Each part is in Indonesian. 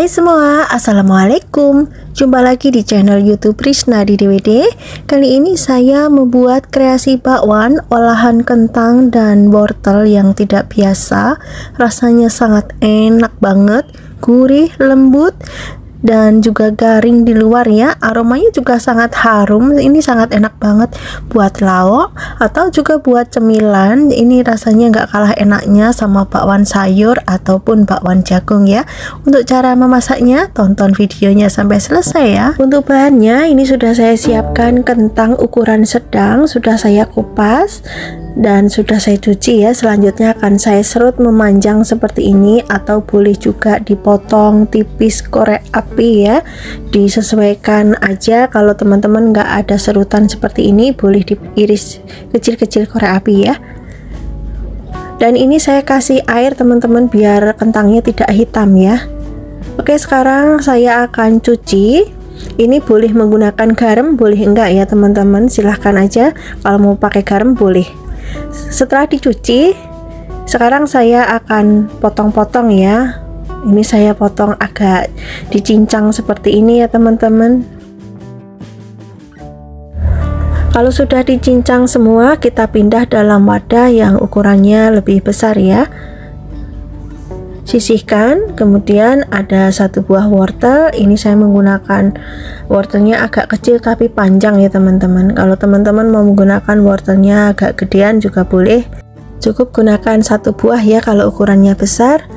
Hai semua, assalamualaikum. Jumpa lagi di channel YouTube Risna di DWD. Kali ini saya membuat kreasi bakwan olahan kentang dan wortel yang tidak biasa. Rasanya sangat enak banget, gurih, lembut, dan juga garing di luar ya. Aromanya juga sangat harum. Ini sangat enak banget buat lauk atau juga buat cemilan. Ini rasanya nggak kalah enaknya sama bakwan sayur ataupun bakwan jagung ya. Untuk cara memasaknya, tonton videonya sampai selesai ya. Untuk bahannya, ini sudah saya siapkan kentang ukuran sedang, sudah saya kupas dan sudah saya cuci ya. Selanjutnya akan saya serut memanjang seperti ini, atau boleh juga dipotong tipis korek api ya, disesuaikan aja. Kalau teman-teman nggak ada serutan seperti ini, boleh diiris kecil-kecil korek api ya. Dan ini saya kasih air teman-teman biar kentangnya tidak hitam ya. Oke, sekarang saya akan cuci. Ini boleh menggunakan garam, boleh enggak ya teman-teman, silahkan aja. Kalau mau pakai garam boleh. Setelah dicuci, sekarang saya akan potong-potong ya. Ini saya potong agak dicincang seperti ini ya teman-teman. Kalau sudah dicincang semua, kita pindah dalam wadah yang ukurannya lebih besar ya. Sisihkan, kemudian ada satu buah wortel. Ini saya menggunakan wortelnya agak kecil tapi panjang ya teman-teman. Kalau teman-teman mau menggunakan wortelnya agak gedean juga boleh, cukup gunakan satu buah ya kalau ukurannya besar.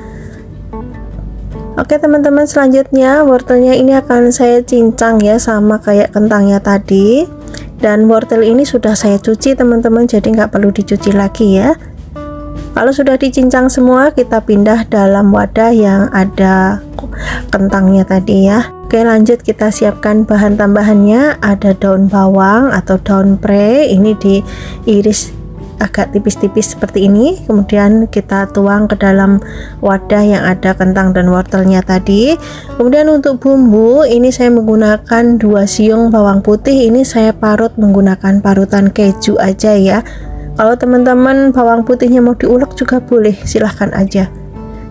Oke teman-teman, selanjutnya wortelnya ini akan saya cincang ya, sama kayak kentangnya tadi. Dan wortel ini sudah saya cuci teman-teman, jadi nggak perlu dicuci lagi ya. Kalau sudah dicincang semua, kita pindah dalam wadah yang ada kentangnya tadi ya. Oke, lanjut kita siapkan bahan tambahannya. Ada daun bawang atau daun pre, ini diiris agak tipis-tipis seperti ini. Kemudian kita tuang ke dalam wadah yang ada kentang dan wortelnya tadi. Kemudian untuk bumbu, ini saya menggunakan 2 siung bawang putih. Ini saya parut menggunakan parutan keju aja ya. Kalau teman-teman bawang putihnya mau diulek juga boleh, silahkan aja.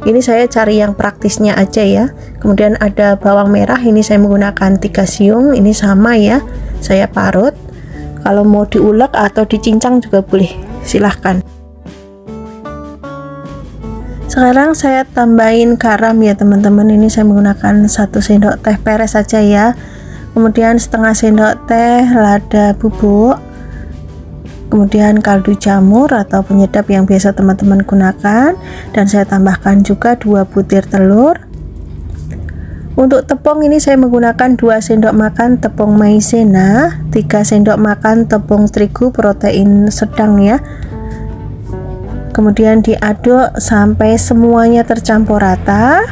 Ini saya cari yang praktisnya aja ya. Kemudian ada bawang merah, ini saya menggunakan 3 siung, ini sama ya, saya parut. Kalau mau diulek atau dicincang juga boleh, silahkan. Sekarang saya tambahin garam ya teman-teman. Ini saya menggunakan 1 sendok teh peres saja ya. Kemudian setengah sendok teh lada bubuk. Kemudian kaldu jamur atau penyedap yang biasa teman-teman gunakan, dan saya tambahkan juga 2 butir telur. Untuk tepung, ini saya menggunakan 2 sendok makan tepung maizena, 3 sendok makan tepung terigu protein sedang ya. Kemudian diaduk sampai semuanya tercampur rata.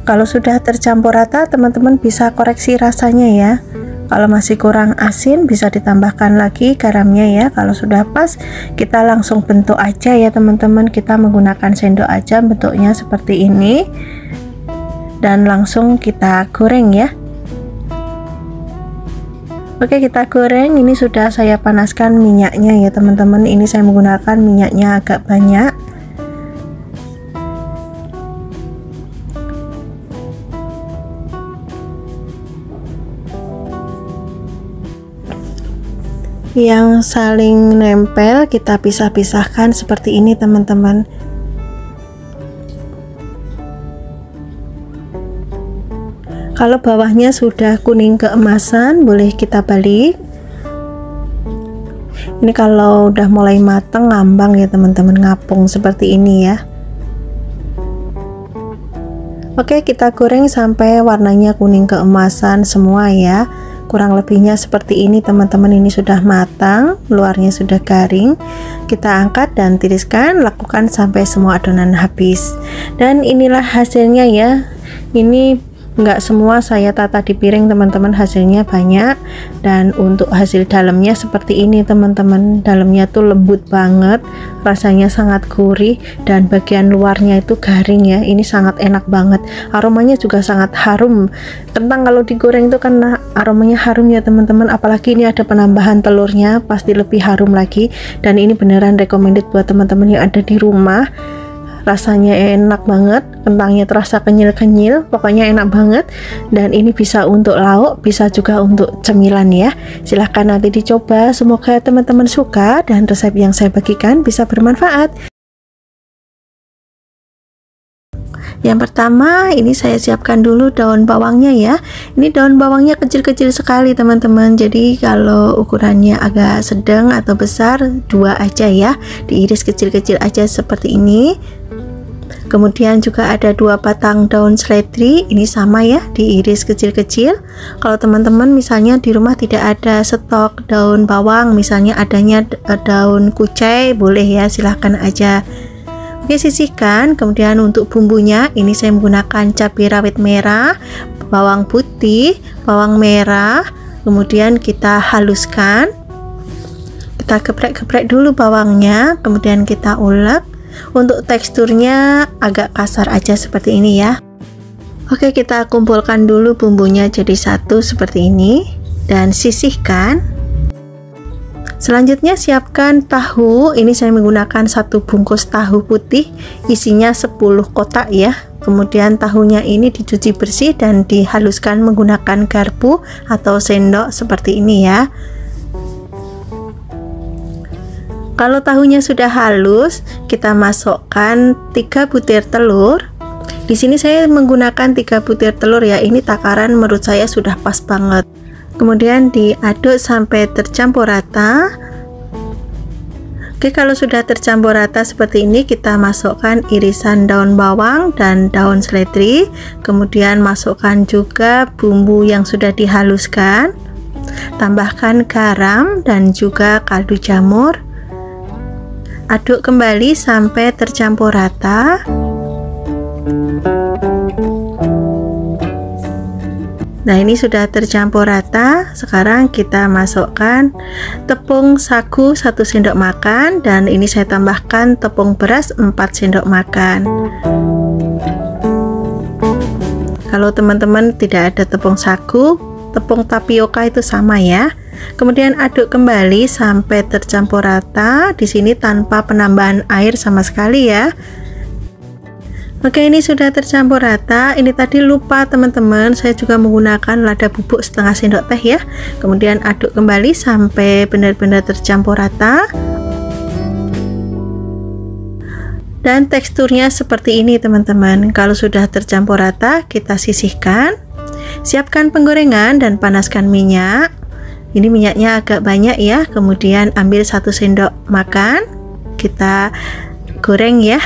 Kalau sudah tercampur rata, teman-teman bisa koreksi rasanya ya. Kalau masih kurang asin, bisa ditambahkan lagi garamnya ya. Kalau sudah pas, kita langsung bentuk aja ya teman-teman. Kita menggunakan sendok aja, bentuknya seperti ini. Dan langsung kita goreng ya. Oke, kita goreng. Ini sudah saya panaskan minyaknya ya teman-teman. Ini saya menggunakan minyaknya agak banyak. Yang saling nempel kita pisah-pisahkan seperti ini teman-teman. Kalau bawahnya sudah kuning keemasan, boleh kita balik. Ini kalau udah mulai matang ngambang ya teman-teman, ngapung seperti ini ya. Oke, kita goreng sampai warnanya kuning keemasan semua ya. Kurang lebihnya seperti ini teman-teman. Ini sudah matang, luarnya sudah garing. Kita angkat dan tiriskan, lakukan sampai semua adonan habis. Dan inilah hasilnya ya. Ini nggak semua saya tata di piring teman-teman, hasilnya banyak. Dan untuk hasil dalamnya seperti ini teman-teman, dalamnya tuh lembut banget, rasanya sangat gurih, dan bagian luarnya itu garing ya. Ini sangat enak banget, aromanya juga sangat harum. Kentang kalau digoreng itu karena aromanya harum ya teman-teman, apalagi ini ada penambahan telurnya, pasti lebih harum lagi. Dan ini beneran recommended buat teman-teman yang ada di rumah. Rasanya enak banget, kentangnya terasa kenyil-kenyil, pokoknya enak banget. Dan ini bisa untuk lauk, bisa juga untuk cemilan ya. Silahkan nanti dicoba, semoga teman-teman suka dan resep yang saya bagikan bisa bermanfaat. Yang pertama, ini saya siapkan dulu daun bawangnya ya. Ini daun bawangnya kecil-kecil sekali teman-teman, jadi kalau ukurannya agak sedang atau besar, 2 aja ya, diiris kecil-kecil aja seperti ini. Kemudian juga ada 2 batang daun seledri, ini sama ya, diiris kecil-kecil. Kalau teman-teman misalnya di rumah tidak ada stok daun bawang, misalnya adanya daun kucai, boleh ya, silahkan aja. Oke, sisihkan. Kemudian untuk bumbunya, ini saya menggunakan cabai rawit merah, bawang putih, bawang merah, kemudian kita haluskan. Kita geprek-geprek dulu bawangnya, kemudian kita ulek. Untuk teksturnya agak kasar aja seperti ini ya. Oke, kita kumpulkan dulu bumbunya jadi satu seperti ini dan sisihkan. Selanjutnya siapkan tahu. Ini saya menggunakan 1 bungkus tahu putih, isinya 10 kotak ya. Kemudian tahunya ini dicuci bersih dan dihaluskan menggunakan garpu atau sendok seperti ini ya. Kalau tahunya sudah halus, kita masukkan 3 butir telur. Di sini saya menggunakan 3 butir telur ya. Ini takaran menurut saya sudah pas banget. Kemudian diaduk sampai tercampur rata. Oke, kalau sudah tercampur rata seperti ini, kita masukkan irisan daun bawang dan daun seledri. Kemudian masukkan juga bumbu yang sudah dihaluskan. Tambahkan garam dan juga kaldu jamur. Aduk kembali sampai tercampur rata. Nah, ini sudah tercampur rata. Sekarang kita masukkan tepung sagu 1 sendok makan, dan ini saya tambahkan tepung beras 4 sendok makan. Kalau teman-teman tidak ada tepung sagu, tepung tapioka itu sama ya. Kemudian aduk kembali sampai tercampur rata. Di sini tanpa penambahan air sama sekali ya. Oke, ini sudah tercampur rata. Ini tadi lupa teman-teman, saya juga menggunakan lada bubuk setengah sendok teh ya. Kemudian aduk kembali sampai benar-benar tercampur rata. Dan teksturnya seperti ini teman-teman. Kalau sudah tercampur rata, kita sisihkan. Siapkan penggorengan dan panaskan minyak. Ini minyaknya agak banyak ya. Kemudian ambil 1 sendok makan, kita goreng ya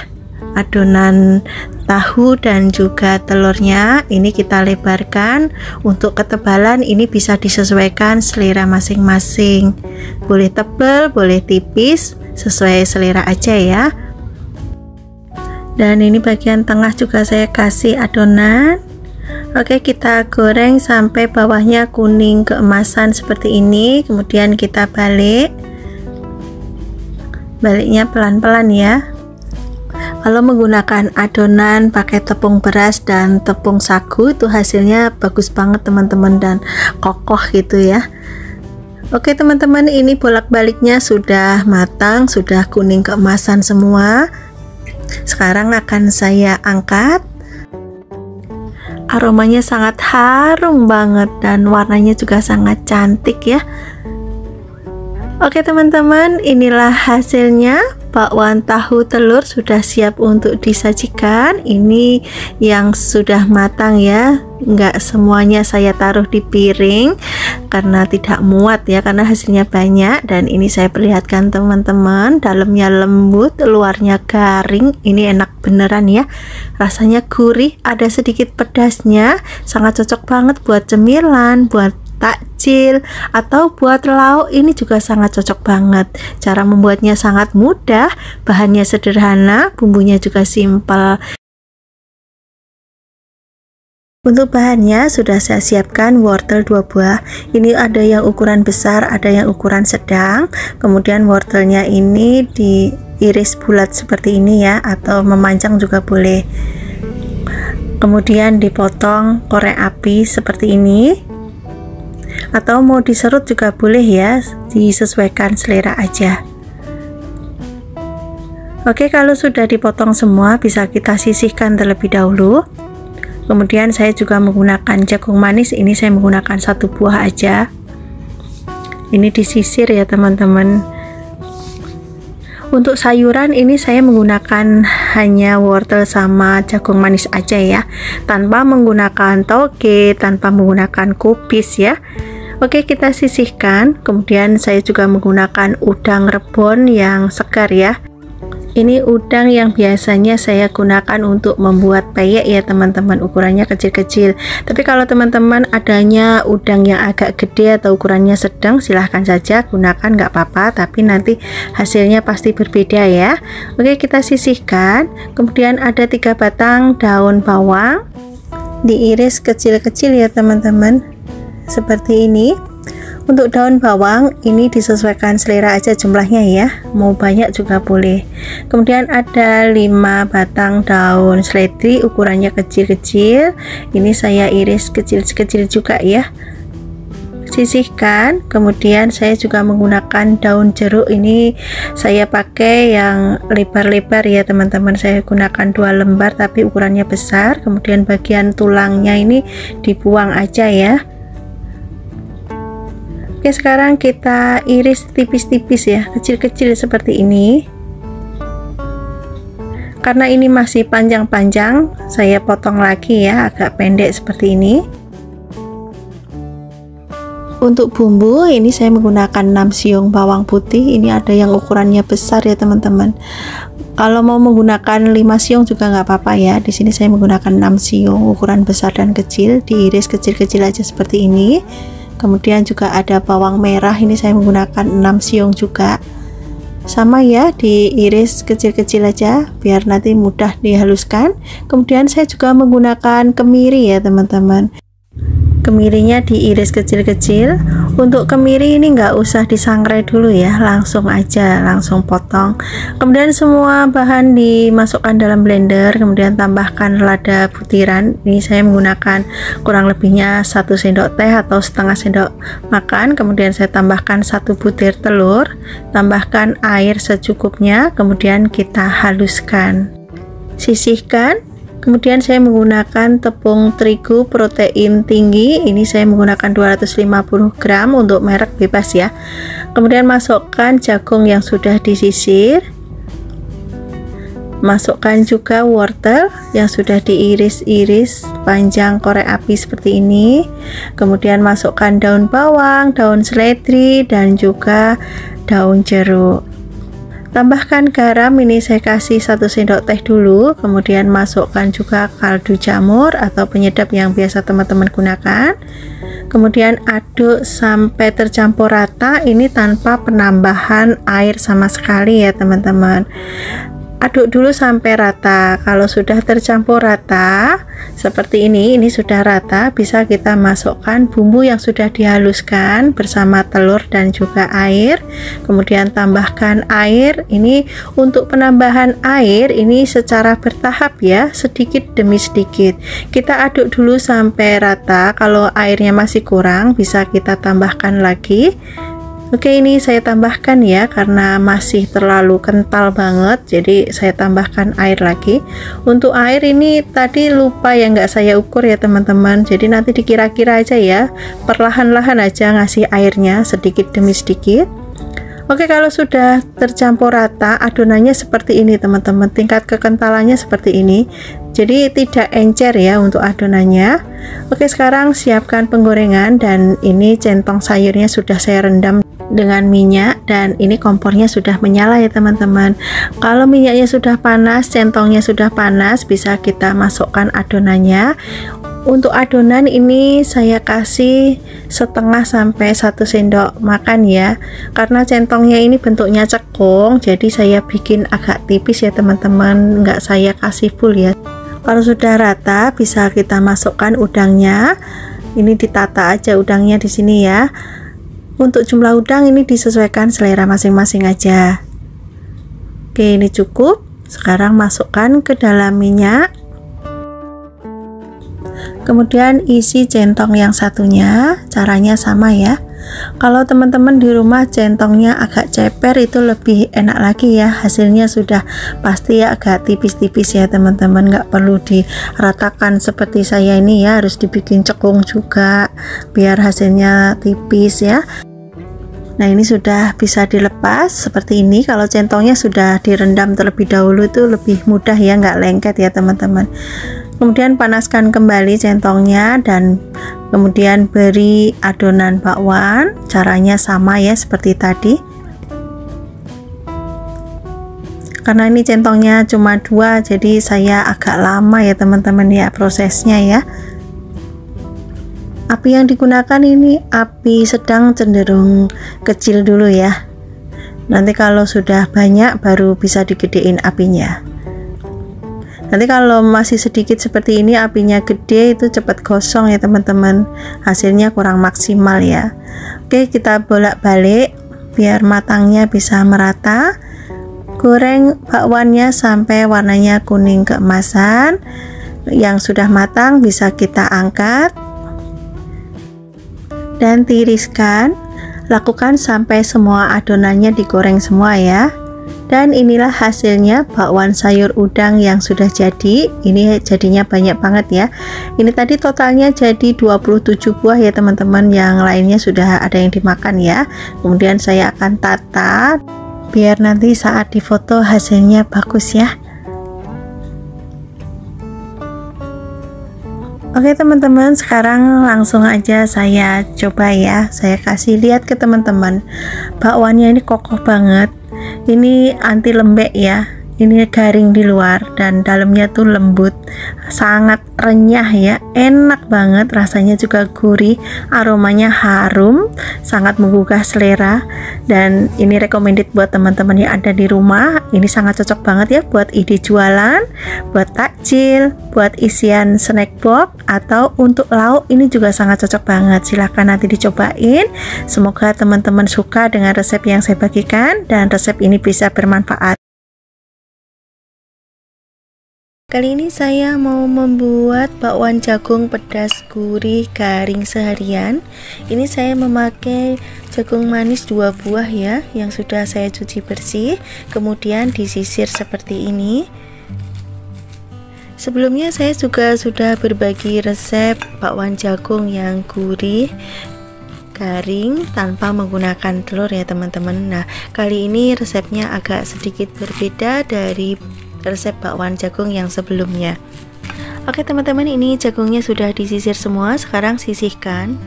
adonan tahu dan juga telurnya. Ini kita lebarkan. Untuk ketebalan ini bisa disesuaikan selera masing-masing, boleh tebal, boleh tipis, sesuai selera aja ya. Dan ini bagian tengah juga saya kasih adonan. Oke, kita goreng sampai bawahnya kuning keemasan seperti ini. Kemudian kita baliknya pelan-pelan ya. Kalau menggunakan adonan pakai tepung beras dan tepung sagu, itu hasilnya bagus banget teman-teman dan kokoh gitu ya. Oke teman-teman, ini bolak-baliknya sudah matang, sudah kuning keemasan semua. Sekarang akan saya angkat. Aromanya sangat harum banget dan warnanya juga sangat cantik ya. Oke teman-teman, inilah hasilnya. Bakwan tahu telur sudah siap untuk disajikan. Ini yang sudah matang ya, nggak semuanya saya taruh di piring karena tidak muat ya, karena hasilnya banyak. Dan ini saya perlihatkan teman-teman, dalamnya lembut, luarnya garing. Ini enak beneran ya, rasanya gurih, ada sedikit pedasnya, sangat cocok banget buat cemilan, buat takjil, atau buat lauk. Ini juga sangat cocok banget. Cara membuatnya sangat mudah, bahannya sederhana, bumbunya juga simpel. Untuk bahannya sudah saya siapkan wortel 2 buah. Ini ada yang ukuran besar, ada yang ukuran sedang. Kemudian wortelnya ini diiris bulat seperti ini ya, atau memanjang juga boleh. Kemudian dipotong korek api seperti ini, atau mau diserut juga boleh ya, disesuaikan selera aja. Oke, kalau sudah dipotong semua bisa kita sisihkan terlebih dahulu. Kemudian saya juga menggunakan jagung manis, ini saya menggunakan 1 buah aja. Ini disisir ya teman-teman. Untuk sayuran ini saya menggunakan hanya wortel sama jagung manis aja ya, tanpa menggunakan toge, tanpa menggunakan kubis ya. Oke, kita sisihkan. Kemudian saya juga menggunakan udang rebon yang segar ya. Ini udang yang biasanya saya gunakan untuk membuat peyek ya teman-teman, ukurannya kecil-kecil. Tapi kalau teman-teman adanya udang yang agak gede atau ukurannya sedang, silahkan saja gunakan, nggak apa-apa, tapi nanti hasilnya pasti berbeda ya. Oke, kita sisihkan. Kemudian ada 3 batang daun bawang, diiris kecil-kecil ya teman-teman, seperti ini. Untuk daun bawang ini disesuaikan selera aja jumlahnya ya, mau banyak juga boleh. Kemudian ada 5 batang daun seledri, ukurannya kecil-kecil. Ini saya iris kecil-kecil juga ya. Sisihkan. Kemudian saya juga menggunakan daun jeruk, ini saya pakai yang lebar-lebar ya teman-teman. Saya gunakan 2 lembar tapi ukurannya besar. Kemudian bagian tulangnya ini dibuang aja ya. Oke, sekarang kita iris tipis-tipis ya, kecil-kecil seperti ini. Karena ini masih panjang-panjang, saya potong lagi ya, agak pendek seperti ini. Untuk bumbu ini saya menggunakan 6 siung bawang putih, ini ada yang ukurannya besar ya teman-teman. Kalau mau menggunakan 5 siung juga nggak apa-apa ya. Di sini saya menggunakan 6 siung ukuran besar dan kecil, diiris kecil-kecil aja seperti ini. Kemudian juga ada bawang merah, ini saya menggunakan 6 siung juga, sama ya, diiris kecil-kecil aja biar nanti mudah dihaluskan. Kemudian saya juga menggunakan kemiri ya teman-teman, kemirinya diiris kecil-kecil. Untuk kemiri ini nggak usah disangrai dulu ya, langsung aja, langsung potong. Kemudian semua bahan dimasukkan dalam blender, kemudian tambahkan lada butiran. Ini saya menggunakan kurang lebihnya 1 sendok teh atau setengah sendok makan. Kemudian saya tambahkan 1 butir telur, tambahkan air secukupnya, kemudian kita haluskan, sisihkan. Kemudian saya menggunakan tepung terigu protein tinggi, ini saya menggunakan 250 gram untuk merek bebas ya. Kemudian masukkan jagung yang sudah disisir, masukkan juga wortel yang sudah diiris-iris panjang korek api seperti ini. Kemudian masukkan daun bawang, daun seledri, dan juga daun jeruk. Tambahkan garam, ini saya kasih 1 sendok teh dulu. Kemudian masukkan juga kaldu jamur atau penyedap yang biasa teman-teman gunakan. Kemudian aduk sampai tercampur rata, ini tanpa penambahan air sama sekali ya teman-teman. Aduk dulu sampai rata. Kalau sudah tercampur rata seperti ini sudah rata, bisa kita masukkan bumbu yang sudah dihaluskan bersama telur dan juga air. Kemudian tambahkan air. Ini untuk penambahan air ini secara bertahap ya, sedikit demi sedikit. Kita aduk dulu sampai rata. Kalau airnya masih kurang, bisa kita tambahkan lagi. Oke, ini saya tambahkan ya, karena masih terlalu kental banget, jadi saya tambahkan air lagi. Untuk air ini tadi lupa ya, nggak saya ukur ya teman-teman, jadi nanti dikira-kira aja ya, perlahan-lahan aja ngasih airnya sedikit demi sedikit. Oke, kalau sudah tercampur rata adonannya seperti ini teman-teman, tingkat kekentalannya seperti ini, jadi tidak encer ya untuk adonannya. Oke, sekarang siapkan penggorengan, dan ini centong sayurnya sudah saya rendam dengan minyak, dan ini kompornya sudah menyala ya teman-teman. Kalau minyaknya sudah panas, centongnya sudah panas, bisa kita masukkan adonannya. Untuk adonan ini saya kasih setengah sampai 1 sendok makan ya, karena centongnya ini bentuknya cekung, jadi saya bikin agak tipis ya teman-teman, nggak saya kasih full ya. Kalau sudah rata, bisa kita masukkan udangnya. Ini ditata aja udangnya di sini ya. Untuk jumlah udang ini disesuaikan selera masing-masing aja. Oke, ini cukup. Sekarang masukkan ke dalam minyak. Kemudian isi centong yang satunya. Caranya sama ya. Kalau teman-teman di rumah centongnya agak ceper, itu lebih enak lagi ya. Hasilnya sudah pasti ya agak tipis-tipis ya teman-teman, nggak perlu diratakan seperti saya ini ya, harus dibikin cekung juga biar hasilnya tipis ya. Nah, ini sudah bisa dilepas seperti ini. Kalau centongnya sudah direndam terlebih dahulu itu lebih mudah ya, nggak lengket ya teman-teman. Kemudian panaskan kembali centongnya dan kemudian beri adonan bakwan. Caranya sama ya seperti tadi. Karena ini centongnya cuma 2, jadi saya agak lama ya teman-teman ya prosesnya ya. Api yang digunakan ini api sedang, cenderung kecil dulu ya. Nanti kalau sudah banyak baru bisa digedein apinya. Nanti kalau masih sedikit seperti ini, apinya gede, itu cepat gosong ya teman-teman, hasilnya kurang maksimal ya. Oke, kita bolak-balik biar matangnya bisa merata. Goreng bakwannya sampai warnanya kuning keemasan. Yang sudah matang bisa kita angkat dan tiriskan. Lakukan sampai semua adonannya digoreng semua ya. Dan inilah hasilnya bakwan sayur udang yang sudah jadi. Ini jadinya banyak banget ya. Ini tadi totalnya jadi 27 buah ya teman-teman. Yang lainnya sudah ada yang dimakan ya. Kemudian saya akan tata biar nanti saat difoto hasilnya bagus ya. Oke teman-teman, sekarang langsung aja saya coba ya. Saya kasih lihat ke teman-teman. Bakwannya ini kokoh banget. Ini anti lembek ya. Ini garing di luar dan dalamnya tuh lembut, sangat renyah ya, enak banget, rasanya juga gurih, aromanya harum, sangat menggugah selera. Dan ini recommended buat teman-teman yang ada di rumah. Ini sangat cocok banget ya buat ide jualan, buat takjil, buat isian snack box, atau untuk lauk. Ini juga sangat cocok banget. Silahkan nanti dicobain. Semoga teman-teman suka dengan resep yang saya bagikan dan resep ini bisa bermanfaat. Kali ini saya mau membuat bakwan jagung pedas gurih garing seharian. Ini saya memakai jagung manis 2 buah ya, yang sudah saya cuci bersih, kemudian disisir seperti ini. Sebelumnya saya juga sudah berbagi resep bakwan jagung yang gurih garing tanpa menggunakan telur ya teman-teman. Nah, kali ini resepnya agak sedikit berbeda dari resep bakwan jagung yang sebelumnya. Oke teman-teman, ini jagungnya sudah disisir semua. Sekarang sisihkan.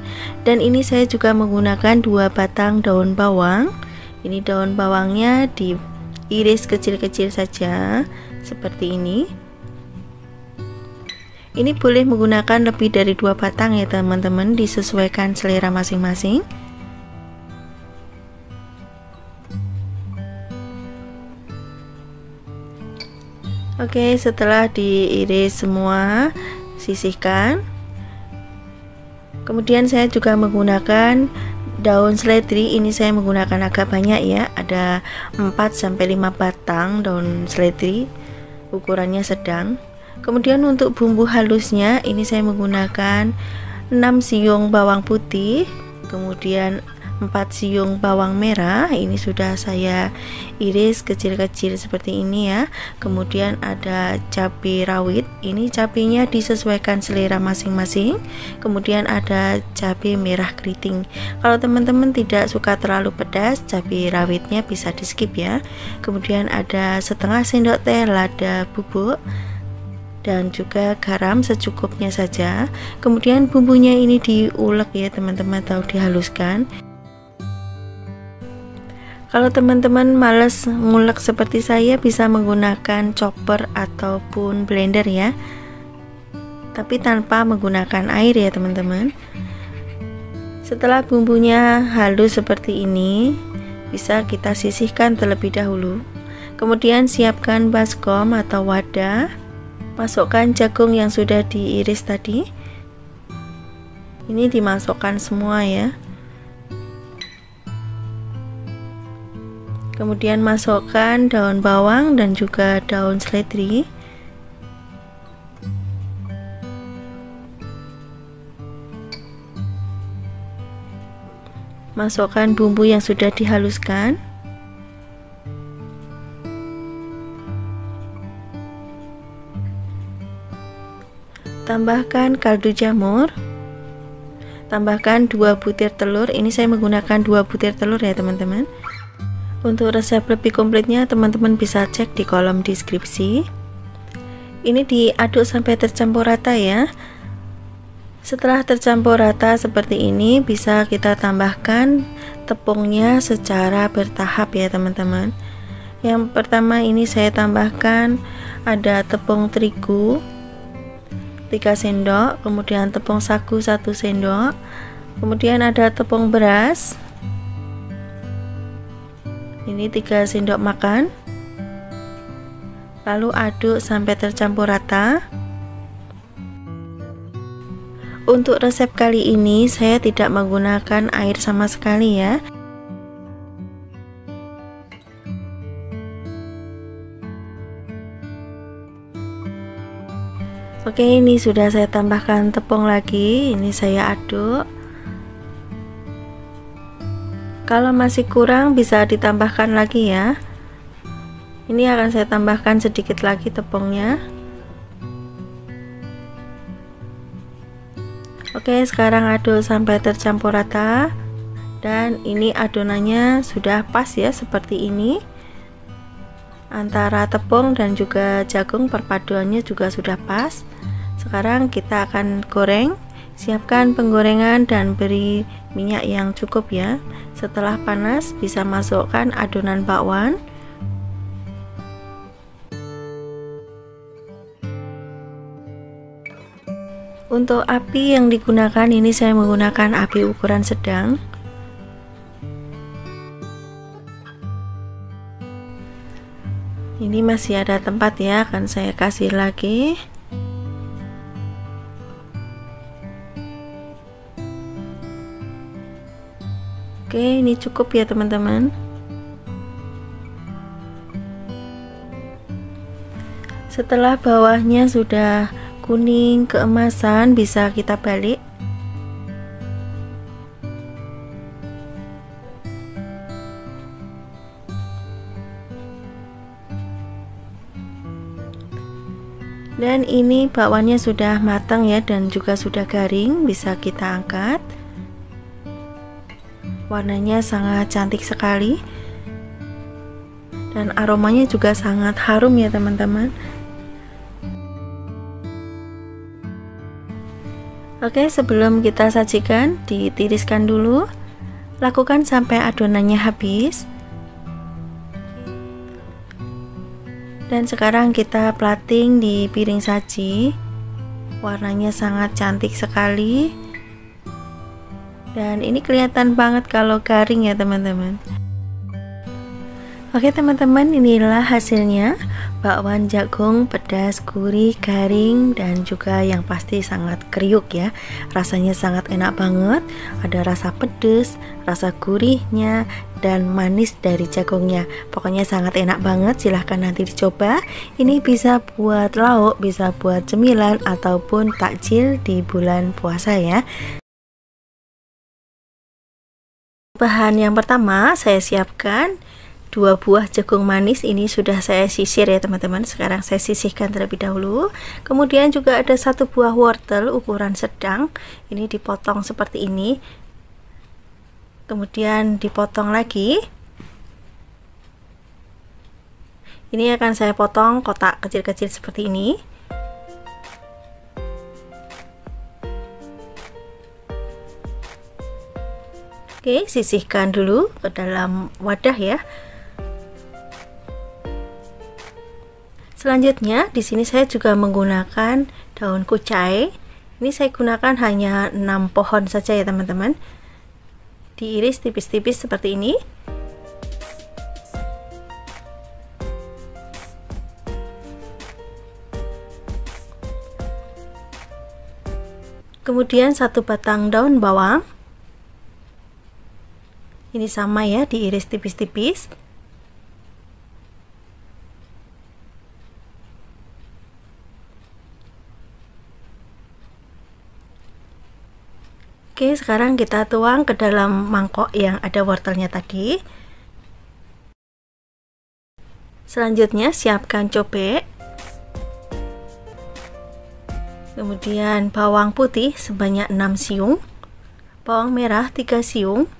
Dan ini saya juga menggunakan 2 batang daun bawang. Ini daun bawangnya diiris kecil-kecil saja seperti ini. Ini boleh menggunakan lebih dari 2 batang ya teman-teman, disesuaikan selera masing-masing. Oke, setelah diiris semua, sisihkan. Kemudian saya juga menggunakan daun seledri. Ini saya menggunakan agak banyak ya, ada 4-5 batang daun seledri, ukurannya sedang. Kemudian untuk bumbu halusnya, ini saya menggunakan 6 siung bawang putih, kemudian 4 siung bawang merah. Ini sudah saya iris kecil-kecil seperti ini ya. Kemudian ada cabai rawit. Ini cabenya disesuaikan selera masing-masing. Kemudian ada cabai merah keriting. Kalau teman-teman tidak suka terlalu pedas, cabai rawitnya bisa di skip ya. Kemudian ada setengah sendok teh lada bubuk dan juga garam secukupnya saja. Kemudian bumbunya ini diulek ya teman-teman, atau dihaluskan. Kalau teman-teman males ngulek seperti saya, bisa menggunakan chopper ataupun blender ya, tapi tanpa menggunakan air ya teman-teman. Setelah bumbunya halus seperti ini, bisa kita sisihkan terlebih dahulu. Kemudian siapkan baskom atau wadah. Masukkan jagung yang sudah diiris tadi. Ini dimasukkan semua ya. Kemudian masukkan daun bawang dan juga daun seledri. Masukkan bumbu yang sudah dihaluskan. Tambahkan kaldu jamur. Tambahkan 2 butir telur. Ini saya menggunakan 2 butir telur ya teman-teman. Untuk resep lebih komplitnya teman-teman bisa cek di kolom deskripsi. Ini diaduk sampai tercampur rata ya. Setelah tercampur rata seperti ini, bisa kita tambahkan tepungnya secara bertahap ya teman-teman. Yang pertama ini saya tambahkan ada tepung terigu 3 sendok, kemudian tepung sagu 1 sendok, kemudian ada tepung beras ini 3 sendok makan. Lalu aduk sampai tercampur rata. Untuk resep kali ini saya tidak menggunakan air sama sekali ya. Oke, ini sudah saya tambahkan tepung lagi. Ini saya aduk. Kalau masih kurang bisa ditambahkan lagi ya. Ini akan saya tambahkan sedikit lagi tepungnya. Oke, sekarang aduk sampai tercampur rata. Dan ini adonannya sudah pas ya, seperti ini. Antara tepung dan juga jagung perpaduannya juga sudah pas. Sekarang kita akan goreng. Siapkan penggorengan dan beri minyak yang cukup ya. Setelah panas bisa masukkan adonan bakwan. Untuk api yang digunakan ini saya menggunakan api ukuran sedang. Ini masih ada tempat ya, akan saya kasih lagi. Oke, ini cukup ya teman-teman. Setelah bawahnya sudah kuning keemasan, bisa kita balik. Dan ini bakwannya sudah matang ya, dan juga sudah garing, bisa kita angkat. Warnanya sangat cantik sekali dan aromanya juga sangat harum ya teman-teman. Oke, sebelum kita sajikan ditiriskan dulu. Lakukan sampai adonannya habis. Dan sekarang kita plating di piring saji. Warnanya sangat cantik sekali. Dan ini kelihatan banget kalau garing ya teman-teman. Oke teman-teman, inilah hasilnya. Bakwan jagung pedas, gurih, garing, dan juga yang pasti sangat kriuk ya. Rasanya sangat enak banget. Ada rasa pedas, rasa gurihnya, dan manis dari jagungnya. Pokoknya sangat enak banget. Silahkan nanti dicoba. Ini bisa buat lauk, bisa buat cemilan, ataupun takjil di bulan puasa ya. Bahan yang pertama saya siapkan 2 buah jagung manis. Ini sudah saya sisir ya teman-teman. Sekarang saya sisihkan terlebih dahulu. Kemudian juga ada 1 buah wortel ukuran sedang. Ini dipotong seperti ini. Kemudian dipotong lagi. Ini akan saya potong kotak kecil-kecil seperti ini. Oke, sisihkan dulu ke dalam wadah ya. Selanjutnya di sini saya juga menggunakan daun kucai. Ini saya gunakan hanya 6 pohon saja ya teman-teman. Diiris tipis-tipis seperti ini. Kemudian 1 batang daun bawang. Ini sama ya, diiris tipis-tipis. Oke, sekarang kita tuang ke dalam mangkok yang ada wortelnya tadi. Selanjutnya siapkan cobek. Kemudian bawang putih sebanyak 6 siung. Bawang merah 3 siung.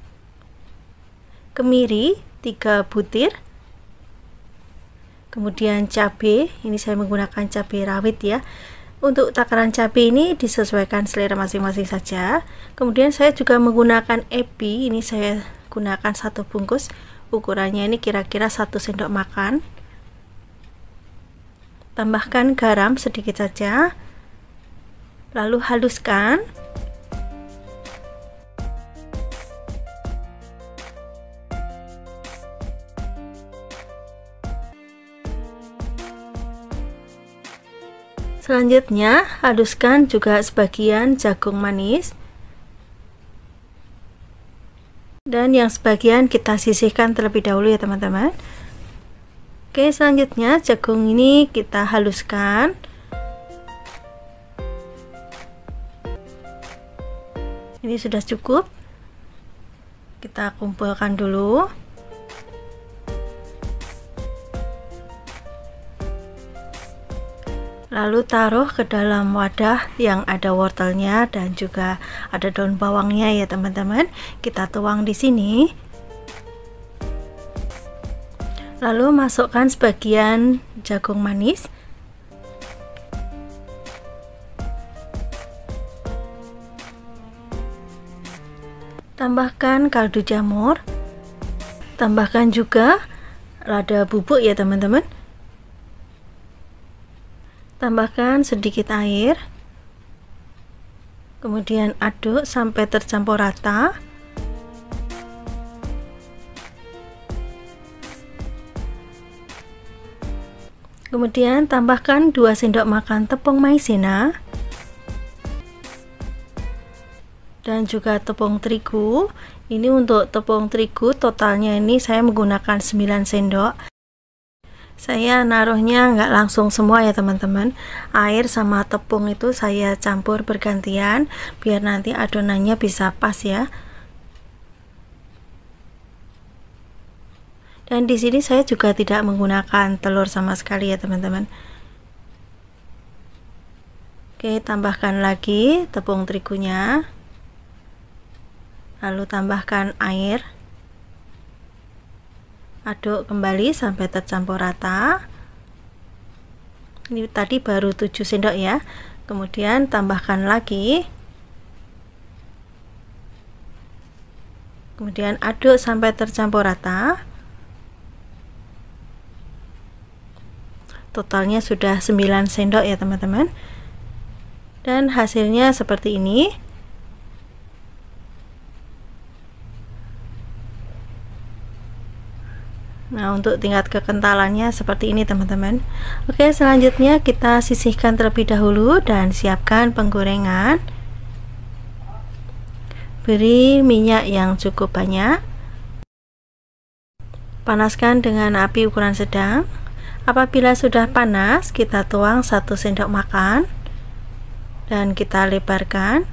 Kemiri 3 butir. Kemudian cabai, ini saya menggunakan cabai rawit ya. Untuk takaran cabai ini disesuaikan selera masing-masing saja. Kemudian saya juga menggunakan ebi, ini saya gunakan 1 bungkus. Ukurannya ini kira-kira 1 sendok makan. Tambahkan garam sedikit saja. Lalu haluskan. Selanjutnya, haluskan juga sebagian jagung manis. Dan yang sebagian kita sisihkan terlebih dahulu ya teman-teman. Oke, selanjutnya jagung ini kita haluskan. Ini sudah cukup. Kita kumpulkan dulu. Lalu taruh ke dalam wadah yang ada wortelnya dan juga ada daun bawangnya ya teman-teman. Kita tuang di sini. Lalu masukkan sebagian jagung manis. Tambahkan kaldu jamur. Tambahkan juga lada bubuk ya teman-teman. Tambahkan sedikit air, kemudian aduk sampai tercampur rata. Kemudian tambahkan 2 sendok makan tepung maizena dan juga tepung terigu. Ini untuk tepung terigu totalnya ini saya menggunakan 9 sendok. Saya naruhnya nggak langsung semua ya teman-teman. Air sama tepung itu saya campur bergantian biar nanti adonannya bisa pas ya. Dan di sini saya juga tidak menggunakan telur sama sekali ya teman-teman. Oke, tambahkan lagi tepung terigunya. Lalu tambahkan air. Aduk kembali sampai tercampur rata. Ini tadi baru 7 sendok ya. Kemudian tambahkan lagi. Kemudian aduk sampai tercampur rata. Totalnya sudah 9 sendok ya teman-teman. Dan hasilnya seperti ini. Nah, untuk tingkat kekentalannya seperti ini teman-teman. Oke, selanjutnya kita sisihkan terlebih dahulu dan siapkan penggorengan. Beri minyak yang cukup banyak. Panaskan dengan api ukuran sedang. Apabila sudah panas, kita tuang 1 sendok makan dan kita lebarkan.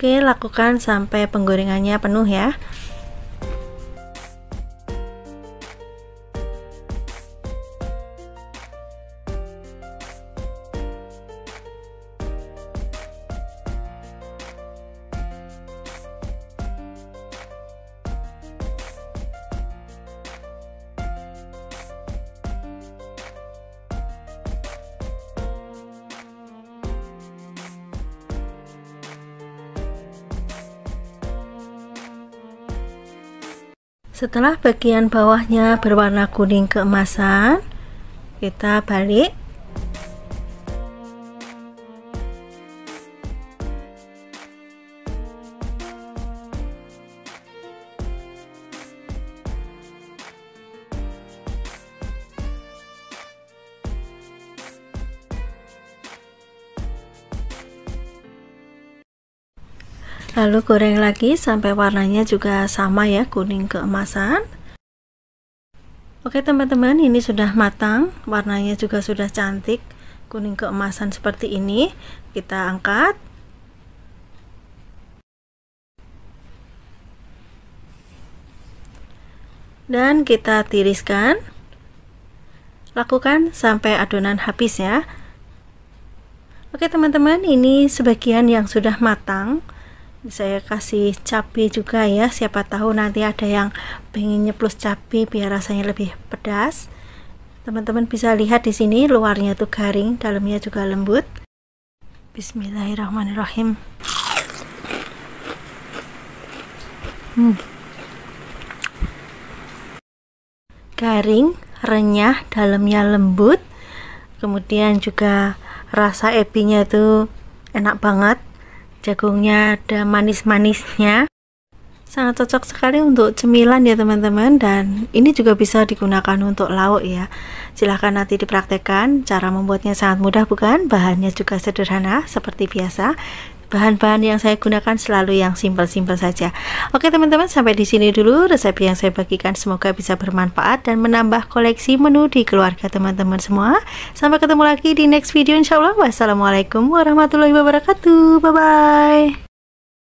Oke, lakukan sampai penggorengannya penuh ya. Setelah bagian bawahnya berwarna kuning keemasan, kita balik. Lalu goreng lagi sampai warnanya juga sama ya, kuning keemasan. Oke teman-teman, ini sudah matang, warnanya juga sudah cantik, kuning keemasan seperti ini. Kita angkat. Dan kita tiriskan. Lakukan sampai adonan habis ya. Oke teman-teman, ini sebagian yang sudah matang. Saya kasih cabai juga ya, siapa tahu nanti ada yang pengen nyeplos cabai biar rasanya lebih pedas. Teman-teman bisa lihat di sini luarnya tuh garing, dalamnya juga lembut. Bismillahirrahmanirrahim. Garing, renyah, dalamnya lembut. Kemudian juga rasa ebinya tuh enak banget. Jagungnya ada manis-manisnya, sangat cocok sekali untuk cemilan ya teman-teman. Dan ini juga bisa digunakan untuk lauk ya. Silahkan nanti dipraktekkan, cara membuatnya sangat mudah bukan? Bahannya juga sederhana seperti biasa. Bahan-bahan yang saya gunakan selalu yang simpel-simpel saja. Oke teman-teman, sampai di sini dulu resep yang saya bagikan, semoga bisa bermanfaat dan menambah koleksi menu di keluarga teman-teman semua. Sampai ketemu lagi di next video insyaallah. Wassalamualaikum warahmatullahi wabarakatuh. Bye bye.